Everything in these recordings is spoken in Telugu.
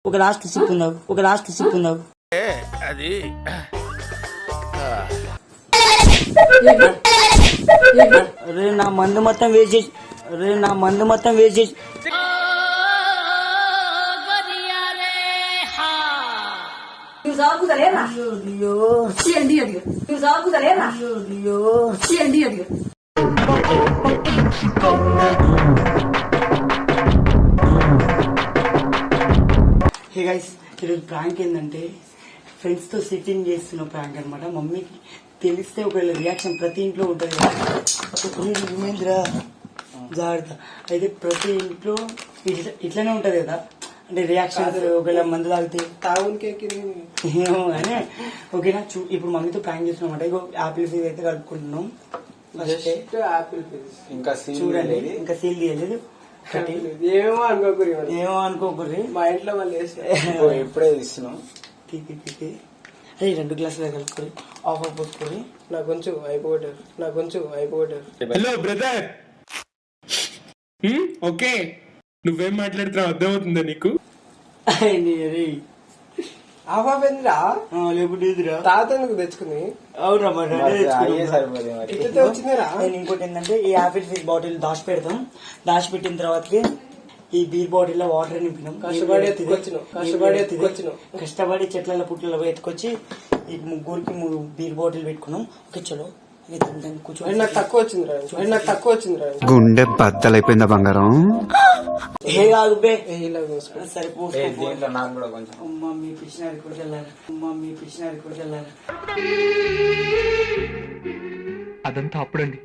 ఒక లాస్ట్ సిప్ ఉందావు అది రే నా మందు మొత్తం వేస్ట్ చేసి హే గైస్, ఈరోజు ప్రాంక్ ఏంటంటే ఫ్రెండ్స్ తో సిట్టింగ్ చేస్తున్న ప్రాంక్ అనమాట. మమ్మీకి తెలిస్తే ఒకవేళ రియాక్షన్ ప్రతి ఇంట్లో ఉంటుంది కదా, జాగ్రత్త. అయితే ప్రతి ఇంట్లో ఇట్లనే ఉంటది కదా, అంటే రియాక్షన్ ఒకవేళ మందు తాగితే ఏమో కానీ ఓకేనా. ఇప్పుడు మమ్మీతో ప్రాంక్ చేస్తున్నాం అంటే ఇగో యాపిల్ ఫీజ్ అయితే కలుపుకుంటున్నాం. ఇంకా చూడండి, ఇంకా సీల్ తీయలేదు. ఏమో అనుకోకూరి, మా ఇంట్లో మళ్ళీ ఎప్పుడే తీస్తున్నాం. అదే 2 గ్లాసులు కలుపుకొని ఆఫ్ పోసుకొని నాకు కొంచెం అయిపోగొట్టారు. హలో బ్రదర్, ఓకే నువ్వేం మాట్లాడుతున్నావు అర్థమవుతుందా నీకు? ఆఫాబెందిరా లేకపోతే తాత ఎందుకు తెచ్చుకుని? అవునా వచ్చిందిరా. ఇంకోటి ఏంటంటే ఈ యాపిల్ ఫీజ్ బాటిల్ దాచి పెట్టిన తర్వాతకి ఈ బీర్ బాటిల్ లో వాటర్ నింపినాం. కష్టపడి చెట్ల పుట్లలో ఎత్తుకొచ్చి ఈ ముగ్గురికి బీర్ బాటిల్ పెట్టుకున్నాం. ఓకే చలో కూర్చో. నాకు తక్కువ వచ్చిందిరా. గుండె బద్దలైపోయిందా బంగారం? ఏ కాదు బే, సరిపో. నాకు కూడా కొంచెం మమ్మీ పిచ్చినారి కొట్టెళ్ళారా. అదంతా అప్పుడండి,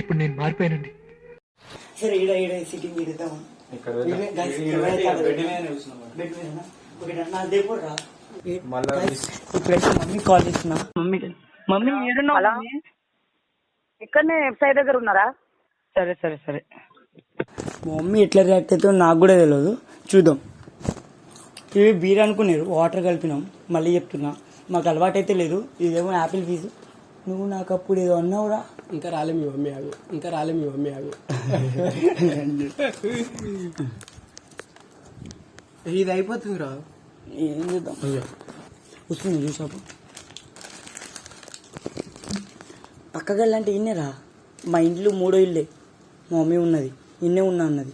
ఇప్పుడు నేను మారిపోయానండి. సరే ఈడ సిట్టింగ్ చేద్దామా? ఇప్పుడైతే మమ్మీ కాల్ చేస్తున్నా. మమ్మీ ఏడున్నా? ఇక్కడనే వెబ్సైట్ దగ్గర ఉన్నారా? సరే మా మమ్మీ ఎట్లా రియాక్ట్ అవుతుందో నాకు కూడా తెలియదు, చూద్దాం. ఇవి బీర్ అనుకున్నారు, వాటర్ కలిపినాం. మళ్ళీ చెప్తున్నా, మాకు అలవాటు అయితే లేదు. ఇదేమో యాపిల్ ఫీజు. నువ్వు నాకు అప్పుడు ఏదో అన్నావురా. ఇంకా రాలే మీ మమ్మీ ఆగు. ఇది అయిపోతుందిరా. ఏం చేద్దాం, వస్తుంది చూసాపు. పక్కగల్లంటే ఇన్నేరా, మా ఇంట్లో 3వ ఇల్లే. మా మమ్మీ ఉన్నది ఇన్నే ఉన్నా అన్నది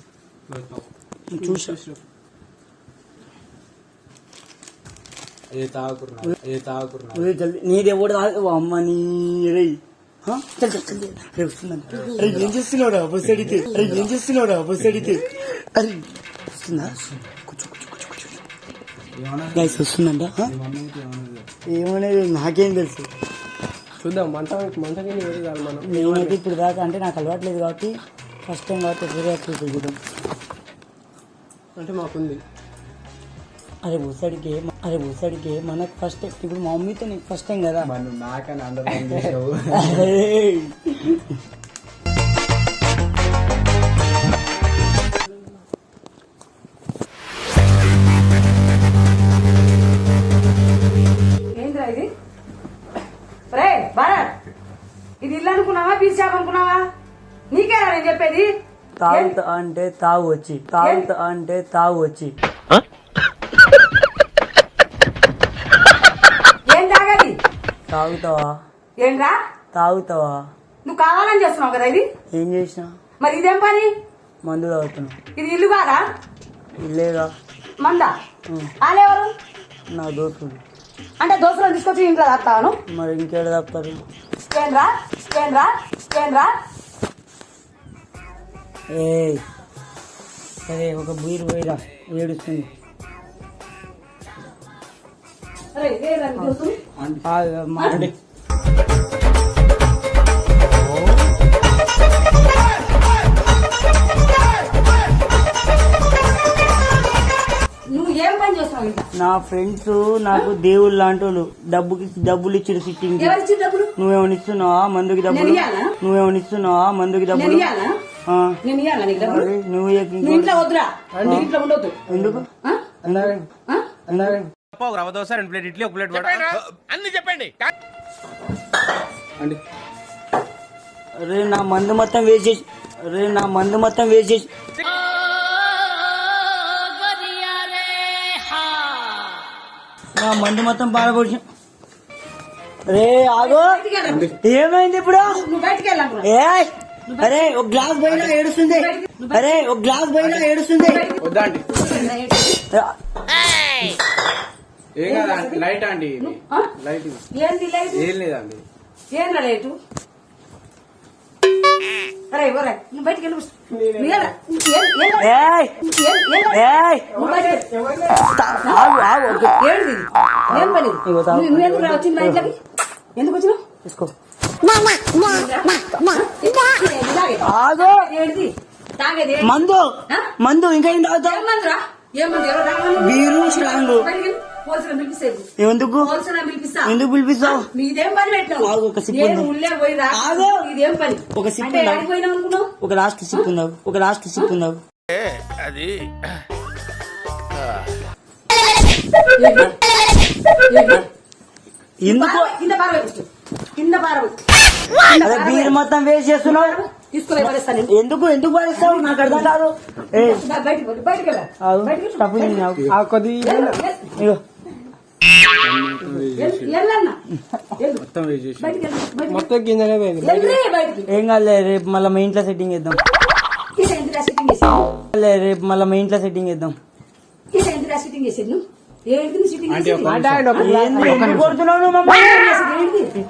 చూసా. నీదెవడు అమ్మ నీ రే. వస్తుందంట. అరే ఏం చేస్తున్నావురా బస్ అడిగితే? అరే వస్తుందా? గైస్ వస్తుందంట. ఏమనేది నాకేం తెలుసు, చూద్దాం. మంటకి మనం నేనైతే ఇప్పుడు దాకా అంటే నాకు అలవాట్లేదు కాబట్టి ఫస్ట్ టైం కాబట్టి రియాక్ట్ చూద్దాం. అంటే మాకుంది. అరే బుసడికే మనకు ఫస్ట్ టైం. ఇప్పుడు మా మమ్మీతో నీకు ఫస్ట్ టైం కదా. నాకని ఏంద్రా ఇది? రే భారత్, ఇది ఇల్లు అనుకున్నావా బీచ్ షాప్ అనుకున్నావా? నీకేనా నేను చెప్పేది? తాగుతా అంటే తాగు వచ్చి ఏం తాగది? తాగుతావా? ఏంట్రా తాగుతావా? నువ్వు కావాలని చేస్తున్నావు కదా ఇది. ఏం చేసినా? మరి ఇదేం పని? మందు తాగుతున్నా. ఇది ఇల్లు కాదా? ఇల్లేగా. మందా? వాళ్ళెవరు? నా దోస్తులు. అంటే దోస్తులను తీసుకొచ్చి ఇంట్లో తాగుతాను. మరి ఇంకేడ తాగుతారు? ఏంద్రా సరే ఒక బీరు పోయిరా, ఏడుస్తుంది. మాట్లాడి నువ్వు ఏం పని చేస్తున్నావు? నా ఫ్రెండ్స్ నాకు దేవుళ్ళు లాంటి వాళ్ళు. డబ్బులు ఇచ్చారు సిట్టింగ్. నువ్వేమని ఇస్తున్నావా మందుకి డబ్బులు? నువ్వు ఇంట్లో వద్దురా, ఇంట్లో ఉండొద్దు. ఎందుకు? రవ్వ దోశ 2 ప్లేట్ ఇడ్లీ 1 ప్లేట్ అన్ని చెప్పండి. రే నా మందు మొత్తం వేస్ట్ చేసి నా మందు మొత్తం పారబోసి రే ఆగో బయటికి వెళ్ళు. ఏమైంది ఇప్పుడు నువ్వు బయటికి వెళ్ళాను ఏ అరే ఒక గ్లాస్ పోయినా ఏడుస్తుంది అరే ఒక గ్లాస్ పోయినా ఏడుస్తుంది వద్దా అండి ఏం కదా లైట్ అండి ఇది. లైట్ ఇది. ఏంది లైట్ ఏం లేదండి ఏం లైటు అరే ఒరే నువ్వు బయటికి వెళ్ళి ఏయ్ ఏయ్ ఆగు ఆగు ఏంటి ఏం పని నువ్వు ఎందుకు వచ్చింది మా ఇంట్లోకి ఎందుకు వచ్చినావు తీసుకో తాగేది ఆగు ఏంటి తాగేది ఏంటి? మందు ఆ? మందు ఇంకా ఏం తాగుతావు ఏమందిరా ఏమంది ఎవరో రావాలి బీరు స్ట్రాంగ్ పోలీసులు పిలిపిస్తాయి ఎందుకు పోలీసులు పిలిపిస్తా ఎందుకు పిలిపిస్తావు నీదేం పని పెట్టినావు ఆగు, ఒక సిప్ నేను ఉంది. ఉల్లే పోయి రా ఆగు. నీదేం పని ఒక సిప్ అంటే ఉందా? ఆడికి పోయినావు అనుకున్నావు ఒక లాస్ట్ సిప్ ఉందావు ఒక లాస్ట్ సిప్ ఉందావు అది ఎందుకు కింద పారబోయి కింద పారబోయి అదే బీరు మొత్తం వేస్ట్ చేస్తున్నావు తీసుకుని పడేస్తాను ఎందుకు ఎందుకు పడేస్తావు నాకు అర్థం కాదు ఏ బయటికి పో, బయటికి వెళ్ళా ఆగు, స్టఫ్ ఉంది, ఆగు. ఆ కొద్దిగా ఇగో వెళ్ళన్నా మొత్తం వేస్ట్ చేసి బయటికి వెళ్ళు, బయటికి మొత్తం కిందనే పోయింది వెళ్ళు, బయటికి ఏం కాదులే రేపు మళ్ళీ మా ఇంట్లో సెట్టింగ్ చేద్దాం ఇది ఎందుకు సిట్టింగ్ చేసాను రేపు మళ్ళీ మా ఇంట్లో సెట్టింగ్ చేద్దాం ఇది ఎందుకు సిట్టింగ్ చేసాను నువ్వు ఏంటి సిట్టింగ్ అంటే చేసేది? అంటే ఆయన ఒక ఏంది, ఎందుకు కొడుతున్నావు నువ్వు మమ్మల్ని? ఏం చేసేది? ఏంటి?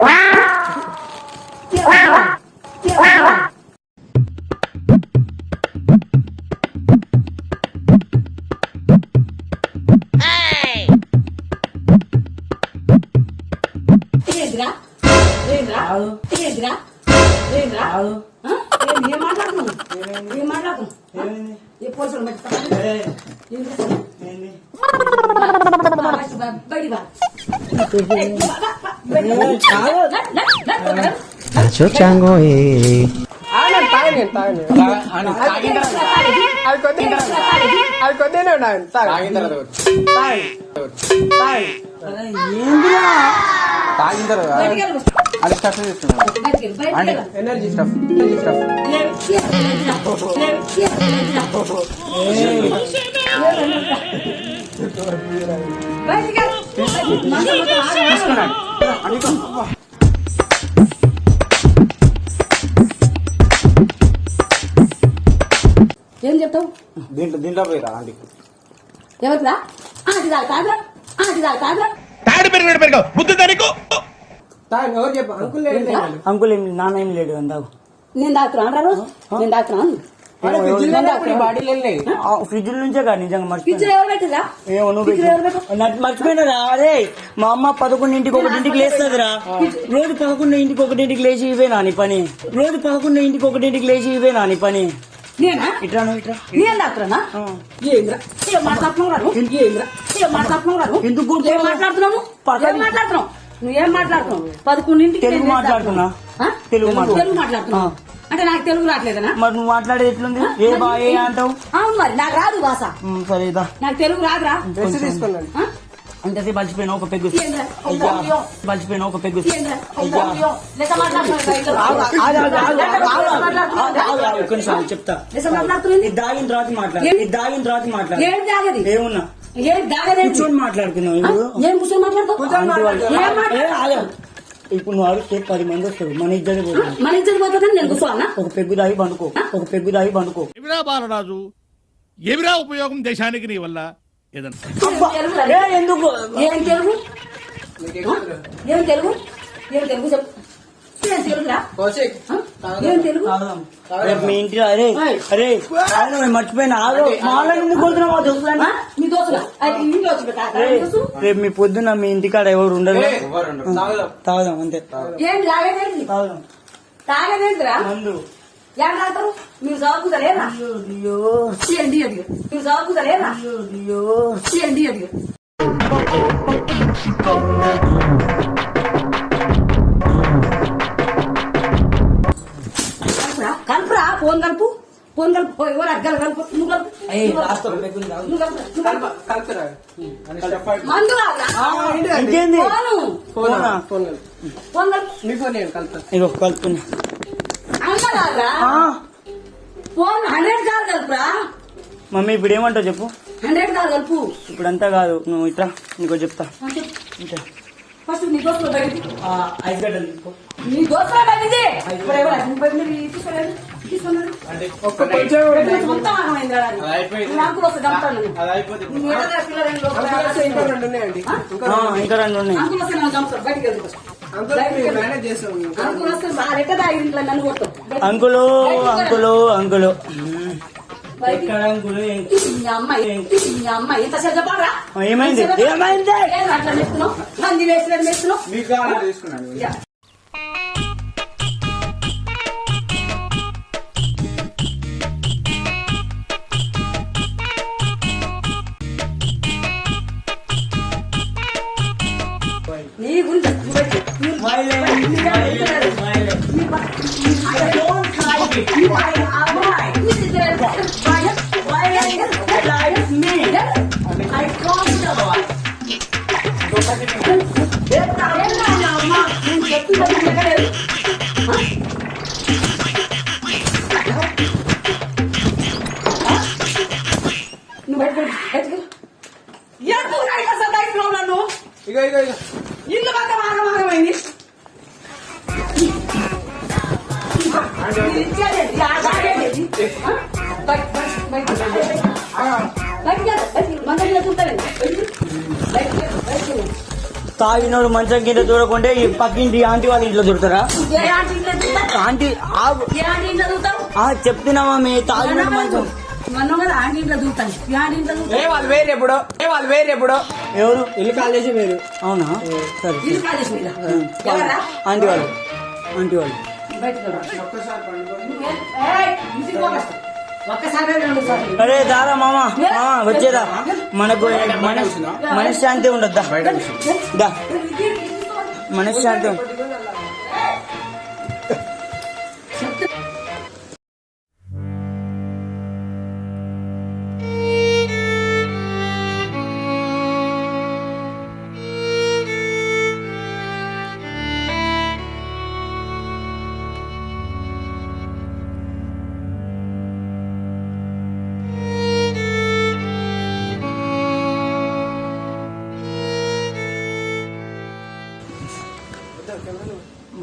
ఏంటిరా? ఏంటిరా? ఆగు. ఏంటిరా? ఏంటిరా? ఆగు. ఆ? ఏం మాట్లాడుతున్నావు? ఏం మాట్లాడుతున్నావు? ఏమైంది? ఏ పోలీసులు పట్టుకుంటారు? ఏయ్, ఏం చేస్తావు? ఏంది? బయటికి రా. తాగండి తాగండి అది కొద్దిగా అది కొద్దిగానే ఉండాలి తాగిన తర్వాత అరే, ఏందిరా తాగిన తర్వాత బయటికి వెళ్ళు. అది స్టఫ్ చేస్తున్నాం బయటికి వెళ్ళు, బయటికి వెళ్ళు. ఎనర్జీ స్టఫ్ ఏం చెప్తావు దీంట్లో పోయిరా ఆంటీ ఎవరిదా కాదురా కాదురా తాడు పెరిగాడు బుద్ధి దానికి తాగండి ఎవరు చెప్పు అంకుల్ అంకుల్ ఏం నాన్న ఏం లేడు అందావు నేను డాక్టర్ రోజు నేను డాక్టర్ బాడీలో ఫ్రిడ్జ్ నుంచే కాదు నిజంగా మర్చిపోయినా పిక్చర్ ఎవరు పెట్టిరా ఏమో నువ్వు పెట్టు. నాకు మర్చిపోయినరా అరే మా అమ్మ 11ంటికి 1ంటికి లేస్తుందిరా రోజు 11ంటికి 1ంటికి లేచి ఇవేనా నీ పని రోజు 11ంటికి 1ంటికి లేచి ఇవేనా నీ పని నేనా ఇట్రా నువ్వు ఇట్రా నేను డాక్టర్నా ఏంద్రా ఏం మాట్లాడుతున్నావు ఏంద్రా ఏం మాట్లాడుతున్నావు ఎందుకు ఏం కొడుతున్నావు? మాట్లాడుతున్నావు ఏం మాట్లాడుతున్నావు నువ్వేం మాట్లాడుతున్నావు 11ంటికి తెలుగు నేను మాట్లాడుతున్నా. ఆ? తెలుగు మాట్లాడు. తెలుగు మాట్లాడుతున్నావు అంటే నాకు తెలుగు రావట్లేదనా మరి నువ్వు మాట్లాడేది ఎట్లుంది ఏ బా ఏ అంటావు అవును మరి నాకు రాదు భాష సరే ఇదా నాకు తెలుగు రాదురా తీసుకున్నాను ఆ? అంతసేపు మర్చిపోయినా ఒక పెగ్గు ఏంద్రా? అయ్యా మర్చిపోయినా ఒక పెగ్గు ఏంద్రా? అయ్యా లెక్క మాట్లాడుతున్నావు ఆగు, ఆగు, ఆగు, ఆగు, ఆగు, ఆగు, ఆగు, ఆగు, ఒక్క నిమిషం చెప్తా లెక్క మాట్లాడుతుంది ఇది దాగిన తర్వాత మాట్లాడు ఇది దాగిన తర్వాత మాట్లాడు ఏం తాగది ఏమున్నా ఏం తాగదేంటి కూర్చొని మాట్లాడుకున్నావు ఇప్పుడు ఏం కూర్చొని మాట్లాడతావు ఆంటీ వాళ్ళు- ఏం మాట్లాడు ఏ, ఆగు. ఇప్పుడు నువ్వు అడిగితే 10 మంది వస్తారు మన ఇద్దరే పోతుంది మన ఇద్దరు పోతుందని నేను కూర్చోవాలనా ఒక పెగ్గు దాగి పండుకో ఒక పెగ్గు దాగి పండుకో ఎవిరా బాలరాజు ఎవిరా ఉపయోగం దేశానికి నీ వల్ల ఏదన్నా ఏ, ఎందుకు ఏం తెలుగు ఏం తెలుగు ఏం తెలుగు చెప్పు ఏం తెలుగురా కౌశిక్ ఏం తెలుగు తాగుదాం. రేపు మీ ఇంటి అరే అరే అవును, నేను మర్చిపోయినా ఆగు మాలో ఎందుకు కొడుతున్నావు మా దోస్తులని? ఆ? మీ దోస్తులా ఇంట్లో వచ్చి పెట్టా రేపు మీ పొద్దున్న మీ ఇంటికాడ ఎవరు ఉండరు తాగుదాం అంతే ఏం తాగేదేంటి తాగుదాం తాగేదేంటిరా మందు ఏం తాగుతారు మీరు చదువుకుంటారేనా అయ్యో ఏంటి అడిగా మీరు చదువుకుంటారేనా అయ్యో ఏంటి అడిగా కలుపురా ఫోన్ కలుపు ఎవరు అగ్గలు కలుపు నువ్వు కలుపు ఏయ్, లాస్ట్ ఒక పెగ్గు తాగు. నువ్వు కలుపు నువ్వు కలుపు. కలుపురా మందు కాదురా. ఇంకేంది ఫోను ఫోనా? ఫోన్ ఫోన్ కలుపు మీ ఫోన్ నేను కలుపుతా ఇగో కలుపుకున్నా అన్న కాదురా ఆ, ఫోన్ 100 సార్లు కలుపురా మమ్మీ ఇప్పుడు ఏమంటావు చెప్పు 100 కాదు కలుపు. ఇప్పుడంతా కాదు నువ్వు ఇట్లా నీకో చెప్తా ఇట్లా ఫస్ట్ నీ దోస్తులో బయటికి. ఐస్ గడ్డలు తీసుకో. నీ దోస్తులో బయటికి. ఇప్పుడు ఎవరు తీసుకోలేదు. తీసుకున్నాడు. ఒక్క కొంచెం మొత్తం ఆగమైంది రా అది. అది అయిపోయింది. నాకు కూడా వస్తే చంపుతాను నేను. అది అయిపోతే నీ ఎడల పిల్లలు ఇంకా 2 ఉన్నాయండి. ఇంకా 2 ఉన్నాయి. అంకుల్ వస్తే నన్ను చంపుతాడు. బయటికి వెళ్ళు ఫస్ట్. మేనేజ్ చేస్తాం. అంకుల్ వస్తే బాగా ఎక్కదా ఇంట్లో నన్ను కొడతాడు. అంకులు అంకులు అంకులు బయటికి. ఎక్కడ అంకులు ఈ అమ్మాయి ఎంతసేపు చెప్పాలరా? ఏమైంది ఏమైంది ఏం అట్లా మెస్తున్నావు? నంది వేసినట్టు మెస్తున్నావు. మీకు కావాలని తీసుకున్నాను. నీ గురించి నువ్వు బయటికి. ఇగో ఇల్లు పక్క ఆగమైంది. తాగినోడు మంచం కింద దూరకుంటే ఈ పక్కింటి ఆంటీ వాళ్ళ ఇంట్లో దూరుతారా ఆంటీ చెప్తున్నావా మీ తాగినోడు మంచం మొన్న కదా ఆంటీ ఇంట్లో దూతాను. ఆంటీ ఇంట్లో వాళ్ళు వేరు ఎప్పుడో ఎవరు ఇల్లు కాలేజీ వేరు. అవునా సరే ఇల్లు కాలేసి మీద ఎవరా ఆంటీ వాళ్ళు బయటకు రా. ఒక్కసారి పండుకొని ఏయ్, ఇంటికి పోగస్తా. ఒక్కసారి 2 సార్లు. అరే దారా మామా వచ్చేదా మనకు మనశ్శాంతి ఉండద్దా బయట కూర్చో. దా మనశ్శాంతి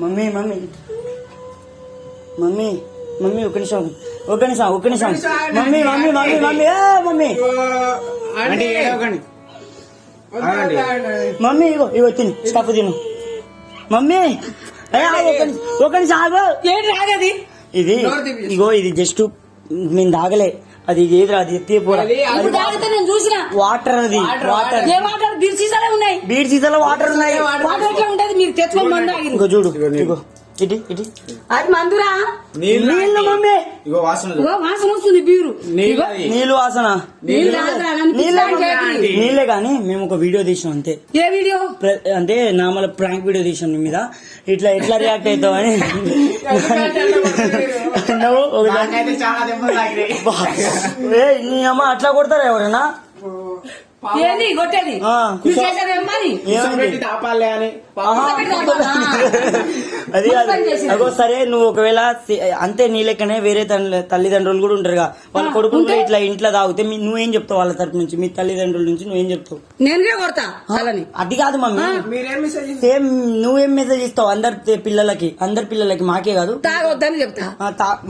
మమ్మీ మమ్మీ మమ్మీ మమ్మీ ఒక నిమిషం mummy mummy mummy mummy mummy అంటే ఏడవకండి. మమ్మీ ఇగో తిను స్టఫ్ తిను మమ్మీ ఒక నిమిషం ఆగు ఏంటి రాగది? ఇది ఇగో ఇది జస్ట్ మేము తాగలే అది ఏదిరా అది ఎత్తిపోరా ఇప్పుడు తాగితే నేను చూసిన వాటర్ అది వాటర్ ఏ వాటర్ బీర్ సీసాలే ఉన్నాయి. బీడ్ సీసాలో వాటర్ ఉన్నాయి వాటర్ ఎట్లా ఉంటది? మీరు తెచ్చుకొని మందు ఆగిరు. ఇంకో చూడు ఇగో ఇటు అది మందురా. నీళ్ళు మమ్మీ ఇగో వాసన చూడు. ఇగో వాసన వస్తుంది బీరు. నీళ్ళు నీళ్ళు వాసన నీళ్ళు తాగురా, నన్ను పిచ్చివాడిని చేయకు. నీళ్ళే కానీ మేము ఒక వీడియో తీసాం అంతే ఏ వీడియో? అంటే నార్మల్ ప్రాంక్ వీడియో తీసాం నీ మీద ఎట్లా రియాక్ట్ అవుతావు అని నువ్వు ఒక నాకైతే చాలా దెబ్బలు తాకినాయి. నీ అమ్మ అట్లా కొడతారా ఎవరైనా ఏంది కొట్టేది? ఆ. మీరు చేసేది ఏమని? కూర్చోబెట్టి తాపాలే అని అది కాదు అగో సరే నువ్వు ఒకవేళ అంతే నీ లెక్కనే వేరే తల్లిదండ్రులు కూడా ఉంటారుగా వాళ్ళ కొడుకుంటే ఇట్లా ఇంట్లో తాగితే నువ్వేం చెప్తావు వాళ్ళ తరపు నుంచి మీ తల్లిదండ్రుల నుంచి నువ్వేం చెప్తావు నేనుగా కొడతా వాళ్ళని. అది కాదు మమ్మీ మీరేం మెసేజ్ సేమ్ నువ్వేం మెసేజ్ ఇస్తావు అందరి పిల్లలకి మాకే కాదు తాగొద్దని చెప్తా.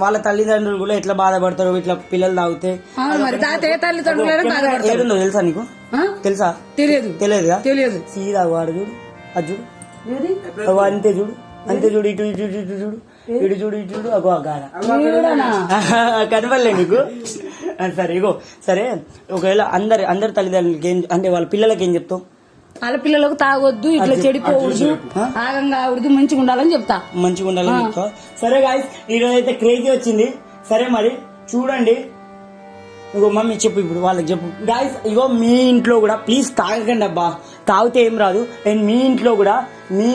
వాళ్ళ తల్లిదండ్రులు కూడా ఎట్లా బాధపడతారు ఇట్లా పిల్లలు తాగితే అవును మరి తాగితే తల్లిదండ్రులైనా బాధపడతారు. ఏడుందో తెలుసా నీకు ఆ? తెలుసా తెలియదు తెలియదుగా తెలియదు. సీదా వాడు చూడు అది చూడు ఏది? అగో అంతే చూడు ఇటు చూడు అగో గాడ ఈడనా? కనపడలే నీకు సరే ఇగో సరే ఒకవేళ అందరి తల్లిదండ్రులకి అంటే వాళ్ళ పిల్లలకి ఏం చెప్తావు వాళ్ళ పిల్లలకు తాగొద్దు ఇట్లా చెడిపోవద్దు ఆగం కావద్దు మంచిగా ఉండాలని చెప్తా. మంచిగా ఉండాలని చెప్తావు. సరే గాయస్ ఈరోజు అయితే క్రేజీ వచ్చింది. సరే మరి చూడండి ఇగో మమ్మీ చెప్పు ఇప్పుడు వాళ్ళకి చెప్పు గాయస్ ఇగో మీ ఇంట్లో కూడా ప్లీజ్ తాగకండి అబ్బా తాగితే ఏం రాదు అండ్ మీ ఇంట్లో కూడా మీ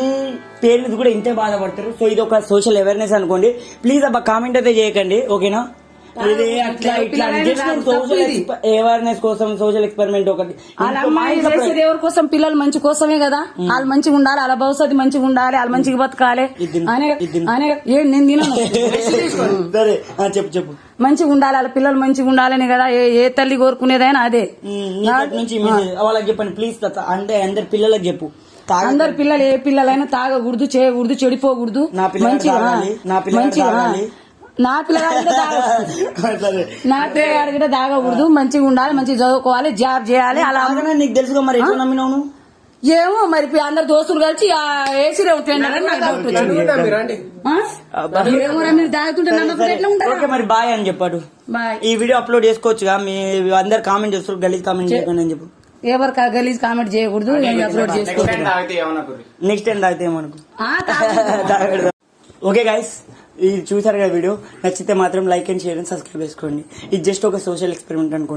పేరెంట్స్ కూడా ఇంతే బాధపడతారు. సో ఇది ఒక సోషల్ అవేర్నెస్ అనుకోండి ప్లీజ్ అబ్బా కామెంట్ అయితే చేయకండి ఓకేనా. ఇది అట్లా ఇట్లా సోషల్ అవేర్నెస్ కోసం సోషల్ ఎక్స్పెరిమెంట్ ఒకటి వాళ్ళ అమ్మాయి చేసేది ఎవరి కోసం? పిల్లలు మంచి కోసమే కదా. వాళ్ళు మంచిగా ఉండాలి, వాళ్ళ భవిష్యత్తు మంచిగా ఉండాలి, వాళ్ళు మంచిగా బతకాలి అనే నేను తినను. సరే చెప్పు మంచిగా ఉండాలి, వాళ్ళ పిల్లలు మంచిగా ఉండాలని కదా ఏ తల్లి కోరుకునేదైనా అదే. నీటి నుంచి వాళ్ళకి చెప్పండి ప్లీజ్. అంటే అందరి పిల్లలకు చెప్పు, అందరు పిల్లలు ఏ పిల్లలైనా తాగకూడదు, చేయకూడదు, చెడిపోకూడదు. నా పిల్లగాడు కూడా తాగకూడదు, మంచిగా ఉండాలి, మంచిగా చదువుకోవాలి, జాబ్ చేయాలి. అలా నీకు తెలుసుగా మరి ఎట్లా నమ్మినావు? ఏమో మరి అందరు దోస్తులు కలిసి ఏసీ టెండర్ అని నాకు డౌట్ వచ్చింది. ఏమో మీరు తాగుతుంటే నమ్మకం ఎట్లా ఉంటారు? ఓకే మరి బాయ్ అని చెప్పాడు. బాయ్. ఈ వీడియో అప్లోడ్ చేసుకోవచ్చుగా? మీ అందరు కామెంట్ చేస్తారు, గలీజ్ కామెంట్ చేయకండి అని చెప్పు. ఎవరు గలీజ్ కామెంట్ చేయకూడదు, అప్లోడ్ చేసుకోవచ్చు. నెక్స్ట్ టైం తాగితే ఏమనుకో. ఓకే గైస్, ఇది చూసారు కదా వీడియో. నచ్చితే మాత్రం like and share and subscribe చేసుకోండి. ఇది జస్ట్ ఒక సోషల్ ఎక్స్పెరిమెంట్ అనుకోండి.